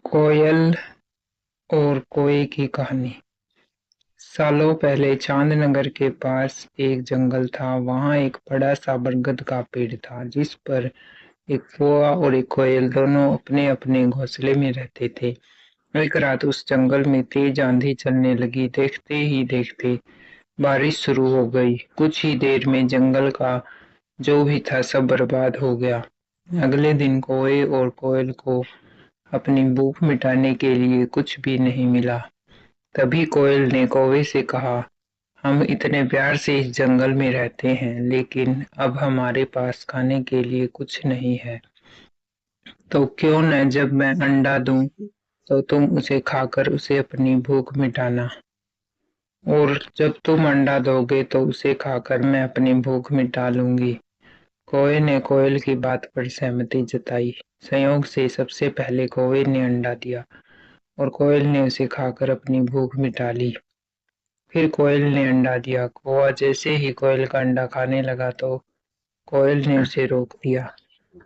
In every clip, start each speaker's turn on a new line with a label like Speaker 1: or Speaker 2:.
Speaker 1: कोयल और कौए की कहानी। सालों पहले चांदनगर के पास एक जंगल था। वहां एक बड़ा सा बरगद का पेड़ था, जिस पर एक कौआ और एक कोयल दोनों अपने अपने घोंसले में रहते थे। एक रात उस जंगल में तेज आंधी चलने लगी। देखते ही देखते बारिश शुरू हो गई। कुछ ही देर में जंगल का जो भी था सब बर्बाद हो गया। अगले दिन कौए और कोयल को अपनी भूख मिटाने के लिए कुछ भी नहीं मिला। तभी कोयल ने कौवे से कहा, हम इतने प्यार से इस जंगल में रहते हैं, लेकिन अब हमारे पास खाने के लिए कुछ नहीं है। तो क्यों न जब मैं अंडा दूं तो तुम उसे खाकर उसे अपनी भूख मिटाना, और जब तुम अंडा दोगे तो उसे खाकर मैं अपनी भूख मिटा लूंगी। कौवे ने कोयल की बात पर सहमति जताई। संयोग से सबसे पहले कौवे ने अंडा दिया और कोयल ने उसे खाकर अपनी भूख मिटा ली। फिर कोयल ने अंडा दिया। कौवा जैसे ही कोयल का अंडा खाने लगा तो कोयल ने उसे रोक दिया।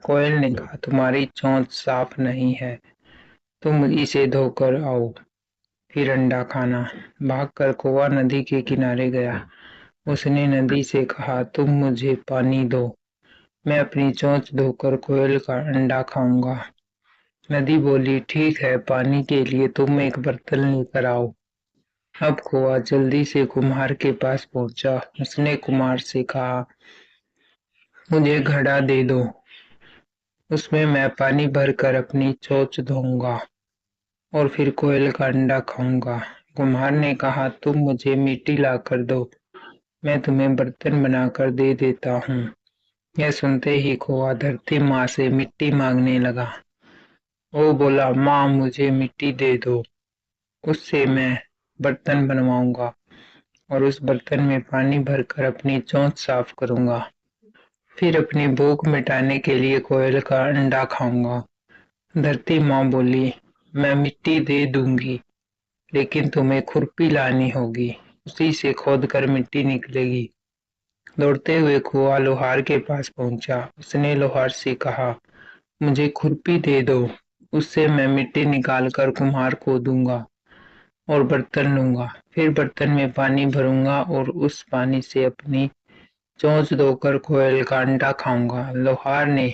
Speaker 1: कोयल ने कहा, तुम्हारी चोंच साफ नहीं है, तुम इसे धोकर आओ, फिर अंडा खाना। भागकर कौवा नदी के किनारे गया। उसने नदी से कहा, तुम मुझे पानी दो, मैं अपनी चोंच धोकर कोयल का अंडा खाऊंगा। नदी बोली, ठीक है, पानी के लिए तुम एक बर्तन लेकर आओ। अब कौवा जल्दी से कुम्हार के पास पहुंचा। उसने कुम्हार से कहा, मुझे घड़ा दे दो, उसमें मैं पानी भरकर अपनी चोंच धोऊंगा और फिर कोयल का अंडा खाऊंगा। कुम्हार ने कहा, तुम मुझे मिट्टी ला कर दो, मैं तुम्हें बर्तन बनाकर दे देता हूँ। यह सुनते ही कौवा धरती माँ से मिट्टी मांगने लगा। वो बोला, माँ मुझे मिट्टी दे दो, उससे मैं बर्तन बनवाऊंगा और उस बर्तन में पानी भरकर अपनी चोंच साफ करूंगा। फिर अपनी भूख मिटाने के लिए कोयल का अंडा खाऊंगा। धरती माँ बोली, मैं मिट्टी दे दूंगी, लेकिन तुम्हें खुरपी लानी होगी, उसी से खोद कर मिट्टी निकलेगी। दौड़ते हुए कौवा लोहार के पास पहुंचा। उसने लोहार से कहा, मुझे खुरपी दे दो, उससे मैं मिट्टी निकाल कर कुम्हार को दूंगा और बर्तन लूंगा। फिर बर्तन में पानी भरूंगा और उस पानी से अपनी चोंच धोकर कोयल का अंडा खाऊंगा। लोहार ने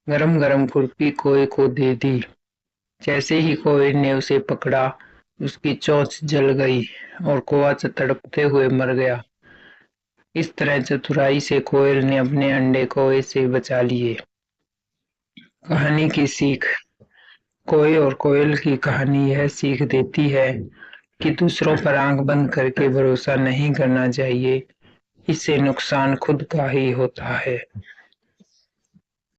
Speaker 1: गरम गरम खुरपी कौवे को दे दी। जैसे ही कौवे ने उसे पकड़ा, उसकी चोंच जल गई और कौवा तड़पते हुए मर गया। इस तरह चतुराई से कोयल ने अपने अंडे कौवे से बचा लिए। कहानी की सीख। कौवे और कोयल की कहानी यह सीख देती है कि दूसरों पर आंख बंद करके भरोसा नहीं करना चाहिए, इससे नुकसान खुद का ही होता है।